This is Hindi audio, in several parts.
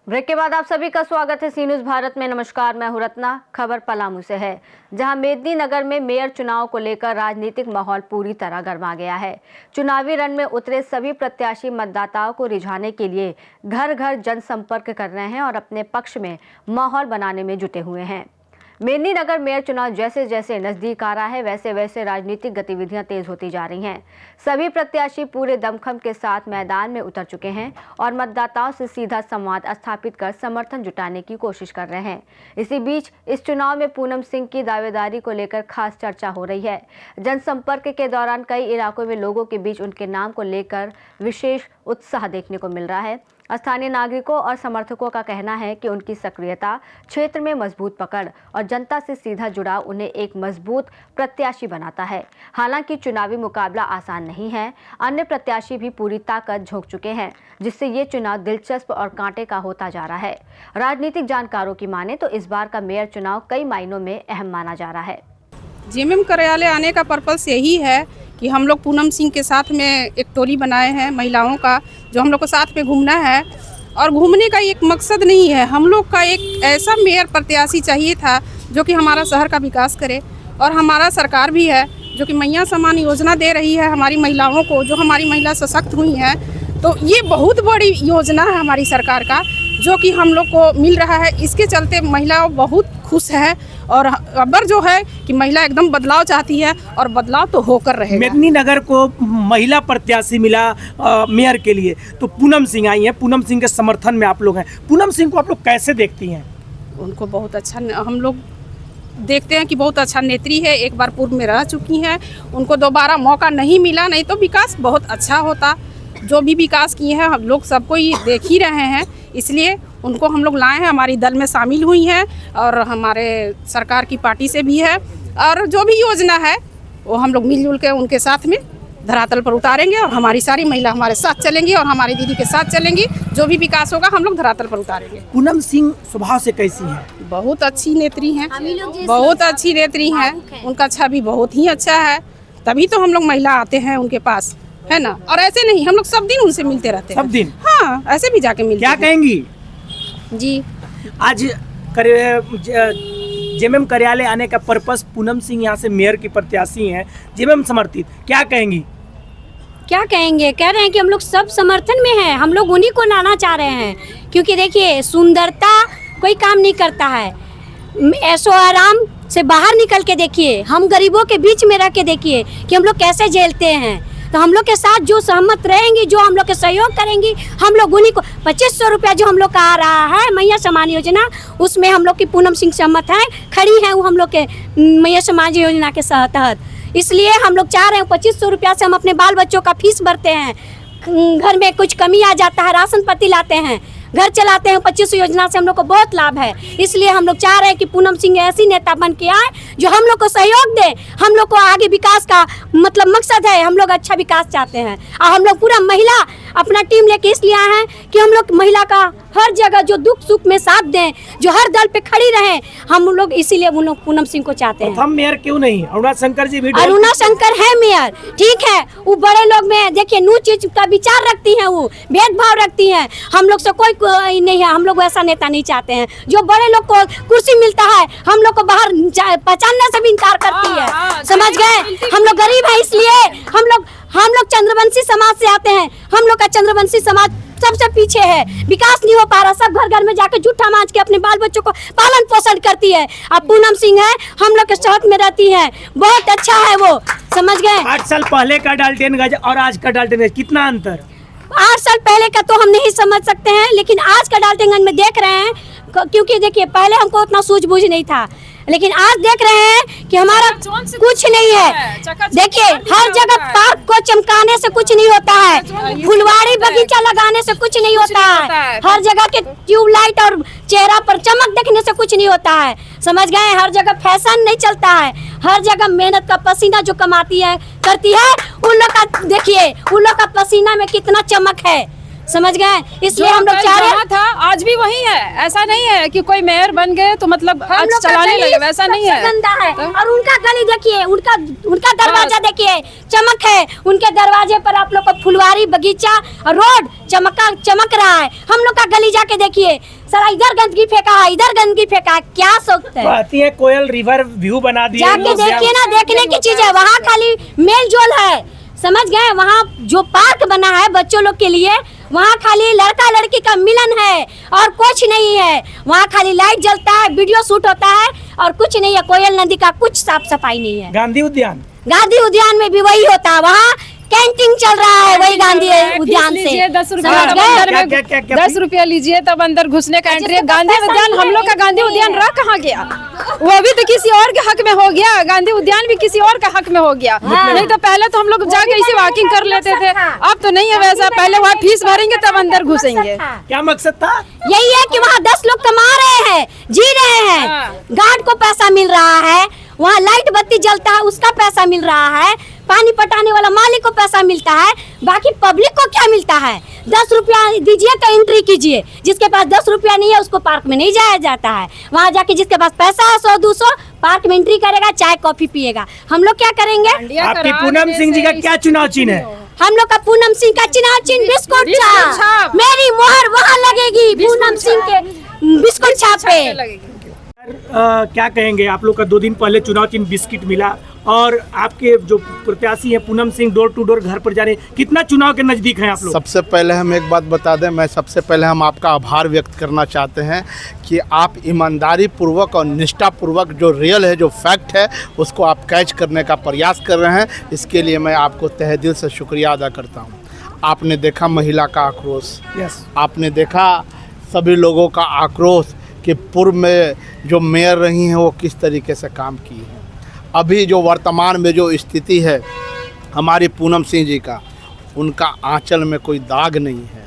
ब्रेक के बाद आप सभी का स्वागत है सी न्यूज़ भारत में। नमस्कार, मैं हूं रत्ना। खबर पलामू से है, जहां मेदिनीनगर में मेयर चुनाव को लेकर राजनीतिक माहौल पूरी तरह गर्मा गया है। चुनावी रण में उतरे सभी प्रत्याशी मतदाताओं को रिझाने के लिए घर घर जनसंपर्क कर रहे हैं और अपने पक्ष में माहौल बनाने में जुटे हुए हैं। मेदिनीनगर मेयर चुनाव जैसे जैसे नजदीक आ रहा है, वैसे वैसे राजनीतिक गतिविधियां तेज होती जा रही हैं। सभी प्रत्याशी पूरे दमखम के साथ मैदान में उतर चुके हैं और मतदाताओं से सीधा संवाद स्थापित कर समर्थन जुटाने की कोशिश कर रहे हैं। इसी बीच इस चुनाव में पूनम सिंह की दावेदारी को लेकर खास चर्चा हो रही है। जनसंपर्क के दौरान कई इलाकों में लोगों के बीच उनके नाम को लेकर विशेष उत्साह देखने को मिल रहा है। स्थानीय नागरिकों और समर्थकों का कहना है कि उनकी सक्रियता, क्षेत्र में मजबूत पकड़ और जनता से सीधा जुड़ाव उन्हें एक मजबूत प्रत्याशी बनाता है। हालांकि चुनावी मुकाबला आसान नहीं है। अन्य प्रत्याशी भी पूरी ताकत झोंक चुके हैं, जिससे ये चुनाव दिलचस्प और कांटे का होता जा रहा है। राजनीतिक जानकारों की माने तो इस बार का मेयर चुनाव कई मायनों में अहम माना जा रहा है। जेएमएम कार्यालय आने का पर्पस यही है कि हम लोग पूनम सिंह के साथ में एक टोली बनाए हैं महिलाओं का, जो हम लोग को साथ में घूमना है। और घूमने का एक मकसद नहीं है, हम लोग का एक ऐसा मेयर प्रत्याशी चाहिए था जो कि हमारा शहर का विकास करे। और हमारा सरकार भी है जो कि मैया समान योजना दे रही है हमारी महिलाओं को, जो हमारी महिला सशक्त हुई हैं। तो ये बहुत बड़ी योजना है हमारी सरकार का, जो कि हम लोग को मिल रहा है। इसके चलते महिला बहुत खुश है और अबर जो है कि महिला एकदम बदलाव चाहती है और बदलाव तो होकर रहेगा। मेदिनीनगर को महिला प्रत्याशी मिला मेयर के लिए, तो पूनम सिंह आई हैं। पूनम सिंह के समर्थन में आप लोग हैं। पूनम सिंह को आप लोग कैसे देखती हैं? उनको बहुत अच्छा हम लोग देखते हैं कि बहुत अच्छा नेत्री है। एक बार पूर्व में रह चुकी हैं, उनको दोबारा मौका नहीं मिला, नहीं तो विकास बहुत अच्छा होता। जो भी विकास किए हैं हम लोग सबको ये देख ही रहे हैं, इसलिए उनको हम लोग लाए हैं। हमारी दल में शामिल हुई हैं और हमारे सरकार की पार्टी से भी है। और जो भी योजना है वो हम लोग मिलजुल के उनके साथ में धरातल पर उतारेंगे और हमारी सारी महिला हमारे साथ चलेंगी और हमारी दीदी के साथ चलेंगी। जो भी विकास होगा हम लोग धरातल पर उतारेंगे। पूनम सिंह स्वभाव से कैसी हैं? बहुत अच्छी नेत्री हैं, बहुत अच्छी नेत्री हैं। उनका छवि बहुत ही अच्छा है, तभी तो हम लोग महिला आते हैं उनके पास, है ना। और ऐसे नहीं, हम लोग सब दिन उनसे मिलते रहते हैं। सब दिन? हाँ, ऐसे भी जाके मिलते क्या कहेंगी जी? आज जेएमएम कार्यालय आने का पर्पस, पूनम सिंह यहाँ से मेयर की प्रत्याशी हैं, जेएमएम समर्थित, क्या कहेंगी? क्या कहेंगे, कह रहे हैं कि हम लोग सब समर्थन में हैं, हम लोग उन्हीं को लाना चाह रहे हैं। क्योंकि देखिए, सुंदरता कोई काम नहीं करता है। ऐशो आराम से बाहर निकल के देखिए, हम गरीबों के बीच में रह के देखिए कि हम लोग कैसे झेलते हैं। तो हम लोग के साथ जो सहमत रहेंगी, जो हम लोग के सहयोग करेंगी, हम लोग उन्हीं को 2500 रुपया जो हम लोग का आ रहा है मैया समान योजना, उसमें हम लोग की पूनम सिंह सहमत है, खड़ी है वो हम लोग के मैया समाज योजना के तहत। इसलिए हम लोग चाह रहे हैं 2500 रुपया से हम अपने बाल बच्चों का फीस भरते हैं, घर में कुछ कमी आ जाता है, राशन पत्ती लाते हैं, घर चलाते हैं। 2500 योजना से हम लोग को बहुत लाभ है। इसलिए हम लोग चाह रहे हैं कि पूनम सिंह ऐसी नेता बन के आए जो हम लोग को सहयोग दे। हम लोग को आगे विकास का मतलब मकसद है, हम लोग अच्छा विकास चाहते हैं। और हम लोग पूरा महिला अपना टीम लेके इसलिए आए हैं कि हम लोग महिला का हर जगह जो दुख सुख में साथ दें, जो हर दल पे खड़ी रहें, हम लोग इसीलिए उन लोग पूनम सिंह को चाहते हैं। हम मेयर क्यों नहीं? अरुणा शंकर जी भी, अरुणा शंकर है मेयर, ठीक है। वो बड़े लोग में देखिए नू चीज का विचार रखती हैं, वो भेदभाव रखती हैं। हम लोग से कोई नहीं है, हम लोग वैसा नेता नहीं चाहते हैं। जो बड़े लोग को कुर्सी मिलता है, हम लोग को बाहर पहचानने से भी इनकार करती है, समझ गए। हम लोग गरीब है, इसलिए हम लोग चंद्रवंशी समाज से आते हैं। हम लोग का चंद्रवंशी समाज सबसे पीछे है, विकास नहीं हो पा रहा। सब घर घर में जाके जूठा मांझ के अपने बाल बच्चों को पालन पोषण करती है। अब पूनम सिंह है, हम लोग के साथ में रहती है, बहुत अच्छा है वो, समझ गए। 8 साल पहले का डाल्टनगंज और आज का डाल्टनगंज, कितना अंतर? 8 साल पहले का तो हम नहीं समझ सकते हैं, लेकिन आज का डाल्टनगंज में देख रहे हैं। क्योंकि देखिए, पहले हमको उतना सूझबूझ नहीं था, लेकिन आज देख रहे हैं कि हमारा कुछ नहीं है। देखिए, हर जगह पार्क को चमकाने से कुछ नहीं होता है, फुलवाड़ी बगीचा लगाने से कुछ नहीं होता है, हर जगह के ट्यूबलाइट और चेहरा पर चमक देखने से कुछ नहीं होता है, समझ गए। हर जगह फैशन नहीं चलता है, हर जगह मेहनत का पसीना जो कमाती है करती है, उन लोग का देखिए, उन लोग का पसीना में कितना चमक है, समझ गए, इसलिए हम लोग चाह रहे हैं था आज भी वही है। ऐसा नहीं है कि कोई मेयर बन गए तो मतलब हम आज लोग का चलाने गली लगे, वैसा नहीं सबसे है। गंदा है। तो? और उनका गली देखिए, उनका दरवाजा देखिए, चमक है उनके दरवाजे पर। आप लोग का फुलवारी बगीचा और रोड चमक रहा है। हम लोग का गली जाके देखिए, सारा इधर गंदगी फेंका है, इधर गंदगी फेंका है, क्या सोचते हैं? आती है कोयल रिवर व्यू बना दिए जाके लोग देखिए ना, यहाँ। देखने की चीज है। वहाँ खाली मेल जोल है, समझ गए। वहाँ जो पार्क बना है बच्चों लोग के लिए, वहाँ खाली लड़का लड़की का मिलन है और कुछ नहीं है। वहाँ खाली लाइट जलता है, वीडियो शूट होता है और कुछ नहीं है। कोयल नदी का कुछ साफ सफाई नहीं है। गांधी उद्यान गांधी उद्यान में भी वही होता है, वहाँ कैंटीन चल रहा है वही गांधी उद्यान से। 10 रुपया समझ तब गए? अंदर में क्या? 10 रुपया लीजिए तब अंदर घुसने का एंट्री है। जिसके पास गांधी पैसा उद्यान, नहीं हम है, लोग का गांधी नहीं उद्यान है। रह कहाँ गया? वो भी तो किसी और के हक में हो गया, गांधी उद्यान भी किसी और का हक में हो गया। नहीं तो पहले तो हम लोग जाके इसे वॉकिंग कर लेते थे, अब तो नहीं है वैसा। पहले वहाँ फीस भरेंगे तब अंदर घुसेंगे। क्या मकसद था? यही है कि वहाँ 10 लोग कमा रहे हैं, जी रहे हैं, गार्ड को पैसा मिल रहा है, वहाँ लाइट बत्ती जलता है उसका पैसा मिल रहा है, पानी पटाने वाला मालिक को पैसा मिलता है, बाकी पब्लिक को क्या मिलता है? 10 रुपया दीजिए तो एंट्री कीजिए। जिसके पास 10 रुपया नहीं है उसको पार्क में नहीं जाया जाता है। वहाँ जाके जिसके पास पैसा है 100-200 पार्क में एंट्री करेगा, चाय कॉफी पिएगा। हम लोग क्या करेंगे? आपकी पूनम सिंह जी का क्या चुनाव चिन्ह है? हम लोग का पूनम सिंह का चुनाव चिन्ह बिस्कुट छाप। मेरी मोहर वहाँ लगेगी पूनम सिंह के बिस्कुट छाप पे। क्या कहेंगे? आप लोग का 2 दिन पहले चुनाव चिन्ह बिस्किट मिला और आपके जो प्रत्याशी हैं Poonam Singh door to door घर पर जा रहे हैं। कितना चुनाव के नजदीक हैं आप लोग? सबसे पहले हम एक बात बता दें, सबसे पहले हम आपका आभार व्यक्त करना चाहते हैं कि आप ईमानदारी पूर्वक और निष्ठा पूर्वक जो रियल है, जो फैक्ट है, उसको आप कैच करने का प्रयास कर रहे हैं। इसके लिए मैं आपको तहे दिल से शुक्रिया अदा करता हूँ। आपने देखा महिला का आक्रोश, आपने देखा सभी लोगों का आक्रोश कि पूर्व में जो मेयर रही हैं वो किस तरीके से काम की है। अभी जो वर्तमान में जो स्थिति है हमारी पूनम सिंह जी का, उनका आंचल में कोई दाग नहीं है,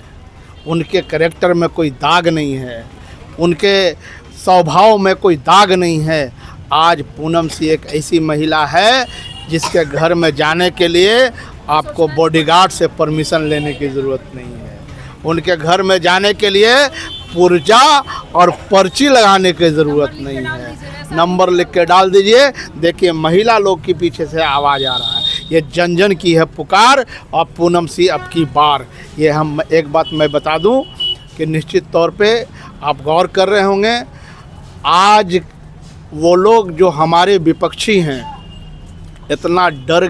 उनके कैरेक्टर में कोई दाग नहीं है, उनके स्वभाव में कोई दाग नहीं है। आज पूनम सिंह एक ऐसी महिला है जिसके घर में जाने के लिए आपको बॉडीगार्ड से परमिशन लेने की ज़रूरत नहीं है। उनके घर में जाने के लिए पुर्जा और पर्ची लगाने की ज़रूरत नहीं है। नंबर लिख के डाल दीजिए। देखिए महिला लोग के पीछे से आवाज़ आ रहा है, ये जन जन की है पुकार और पूनम सिंह अब की बार। ये हम एक बात मैं बता दूं कि निश्चित तौर पे आप गौर कर रहे होंगे, आज वो लोग जो हमारे विपक्षी हैं इतना डर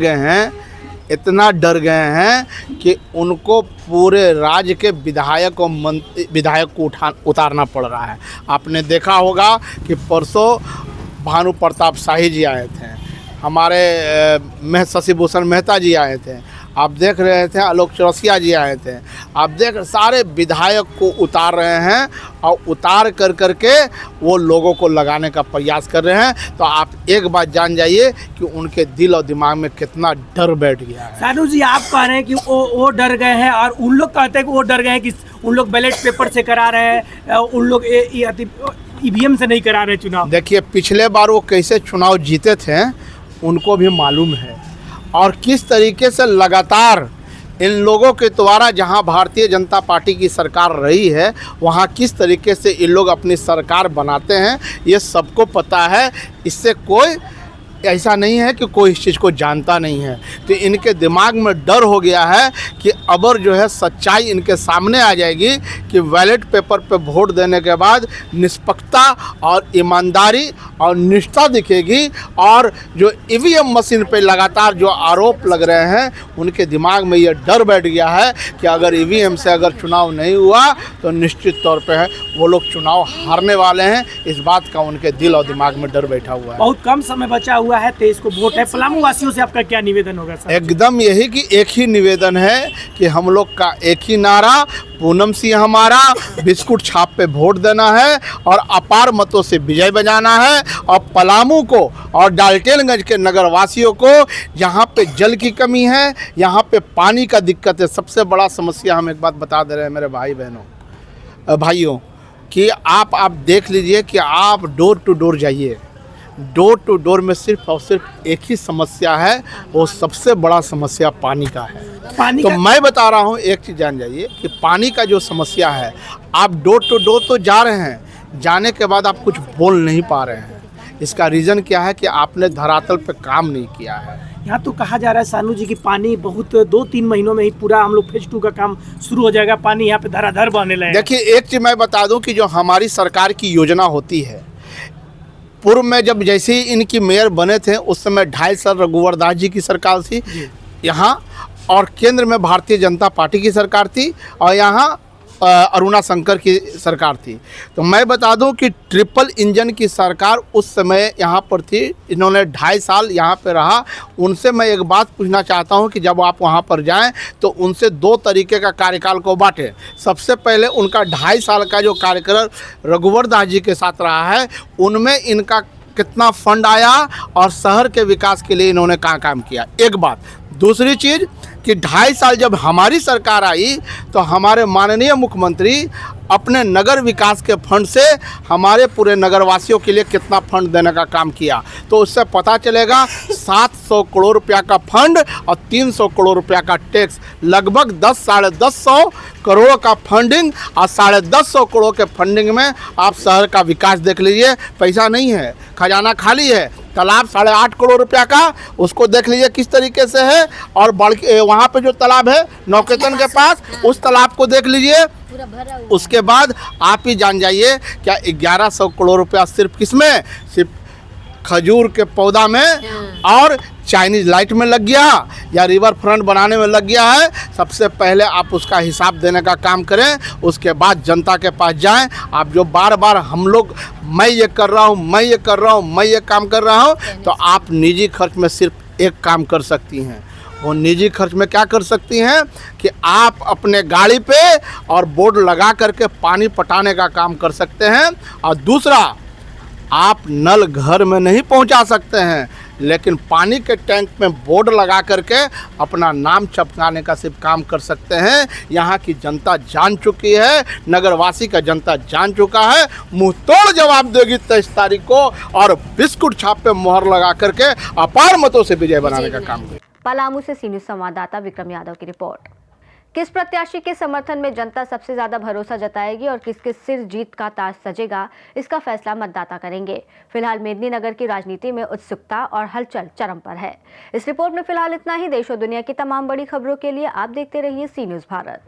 गए हैं कि उनको पूरे राज्य के विधायक को उतारना पड़ रहा है। आपने देखा होगा कि परसों भानु प्रताप शाही जी आए थे, हमारे शशि भूषण मेहता जी आए थे, आप देख रहे थे आलोक चौरसिया जी आए थे, आप देख सारे विधायक को उतार रहे हैं और उतार कर करके वो लोगों को लगाने का प्रयास कर रहे हैं। तो आप एक बात जान जाइए कि उनके दिल और दिमाग में कितना डर बैठ गया है। सानू जी आप कह रहे हैं कि वो डर गए हैं और उन लोग कहते हैं कि वो डर गए हैं कि उन लोग बैलेट पेपर से करा रहे हैं, उन लोग ईवीएम से नहीं करा रहे चुनाव। देखिए पिछले बार वो कैसे चुनाव जीते थे उनको भी मालूम है और किस तरीके से लगातार इन लोगों के द्वारा जहां भारतीय जनता पार्टी की सरकार रही है वहां किस तरीके से इन लोग अपनी सरकार बनाते हैं ये सबको पता है। इससे कोई ऐसा नहीं है कि कोई इस चीज़ को जानता नहीं है। तो इनके दिमाग में डर हो गया है कि अबर जो है सच्चाई इनके सामने आ जाएगी कि बैलेट पेपर पे वोट देने के बाद निष्पक्षता और ईमानदारी और निष्ठा दिखेगी और जो ईवीएम मशीन पे लगातार जो आरोप लग रहे हैं उनके दिमाग में ये डर बैठ गया है कि अगर ईवीएम से अगर चुनाव नहीं हुआ तो निश्चित तौर पे है वो लोग चुनाव हारने वाले हैं। इस बात का उनके दिल और दिमाग में डर बैठा हुआ है। बहुत कम समय बचा हुआ है, 23 को वोट है। पलामू वासियों से आपका क्या निवेदन होगा सर? एकदम यही कि एक ही निवेदन है कि हम लोग का एक ही नारा, पूनम सिंह हमारा, बिस्कुट छाप पे वोट देना है और अपार मतों से विजय बजाना है। और पलामू को और डाल्टनगंज के नगर वासियों को जहाँ पे जल की कमी है, यहाँ पे पानी का दिक्कत है, सबसे बड़ा समस्या हम एक बात बता दे रहे हैं मेरे भाइयों कि आप देख लीजिए कि आप डोर टू डोर जाइए, डोर टू डोर में सिर्फ और सिर्फ एक ही समस्या है, वो सबसे बड़ा समस्या पानी का है। पानी तो का मैं बता रहा हूँ, एक चीज़ जान जाइए कि पानी का जो समस्या है, आप डोर टू डोर तो जा रहे हैं, जाने के बाद आप कुछ बोल नहीं पा रहे हैं। इसका रीज़न क्या है कि आपने धरातल पे काम नहीं किया है। यहाँ तो कहा जा रहा है सानू जी की पानी बहुत 2-3 महीनों में ही पूरा हम लोग फेज 2 का काम शुरू हो जाएगा, पानी यहाँ पे धराधर बहने लगेगा। देखिए, एक चीज़ मैं बता दूं कि जो हमारी सरकार की योजना होती है, पूर्व में जब जैसे ही इनकी मेयर बने थे उस समय 2.5 साल रघुवर दास जी की सरकार थी यहाँ, और केंद्र में भारतीय जनता पार्टी की सरकार थी, और यहाँ अरुणा शंकर की सरकार थी। तो मैं बता दूं कि ट्रिपल इंजन की सरकार उस समय यहाँ पर थी। इन्होंने 2.5 साल यहाँ पे रहा। उनसे मैं एक बात पूछना चाहता हूँ कि जब आप वहाँ पर जाएं तो उनसे 2 तरीके का कार्यकाल को बांटें। सबसे पहले उनका 2.5 साल का जो कार्यकाल रघुवर दास जी के साथ रहा है, उनमें इनका कितना फंड आया और शहर के विकास के लिए इन्होंने कहाँ काम किया, एक बात। दूसरी चीज़ कि 2.5 साल जब हमारी सरकार आई तो हमारे माननीय मुख्यमंत्री अपने नगर विकास के फंड से हमारे पूरे नगरवासियों के लिए कितना फंड देने का काम किया, तो उससे पता चलेगा 700 करोड़ रुपया का फंड और 300 करोड़ रुपया का टैक्स, लगभग 10-10.5 करोड़ का फंडिंग, और 150 करोड़ के फंडिंग में आप शहर का विकास देख लीजिए। पैसा नहीं है, खजाना खाली है। तालाब 8.5 करोड़ रुपया का, उसको देख लीजिए किस तरीके से है। और वहाँ पे जो तालाब है नौकेतन के पास, उस तालाब को देख लीजिए। उसके बाद आप ही जान जाइए क्या 1100 करोड़ रुपया सिर्फ किसमें, सिर्फ खजूर के पौधा में और चाइनीज लाइट में लग गया या रिवर फ्रंट बनाने में लग गया है। सबसे पहले आप उसका हिसाब देने का काम करें, उसके बाद जनता के पास जाएं। आप जो बार बार हम लोग मैं ये कर रहा हूँ, मैं ये कर रहा हूँ, मैं ये काम कर रहा हूँ, तो आप निजी खर्च में सिर्फ एक काम कर सकती हैं। वो निजी खर्च में क्या कर सकती हैं कि आप अपने गाड़ी पे और बोर्ड लगा करके पानी पटाने का काम कर सकते हैं। और दूसरा, आप नल घर में नहीं पहुंचा सकते हैं, लेकिन पानी के टैंक में बोर्ड लगा करके अपना नाम चपकाने का सिर्फ काम कर सकते हैं। यहाँ की जनता जान चुकी है, नगरवासी का जनता जान चुका है। मुंह तोड़ जवाब देगी 23 तारीख को, और बिस्कुट छाप पे मोहर लगा करके अपार मतों से विजय बनाने का काम करें। पलामू से सी न्यूज़ संवाददाता विक्रम यादव की रिपोर्ट। किस प्रत्याशी के समर्थन में जनता सबसे ज्यादा भरोसा जताएगी और किसके सिर जीत का ताज सजेगा, इसका फैसला मतदाता करेंगे। फिलहाल मेदिनीनगर की राजनीति में उत्सुकता और हलचल चरम पर है। इस रिपोर्ट में फिलहाल इतना ही। देश और दुनिया की तमाम बड़ी खबरों के लिए आप देखते रहिए सी न्यूज़ भारत।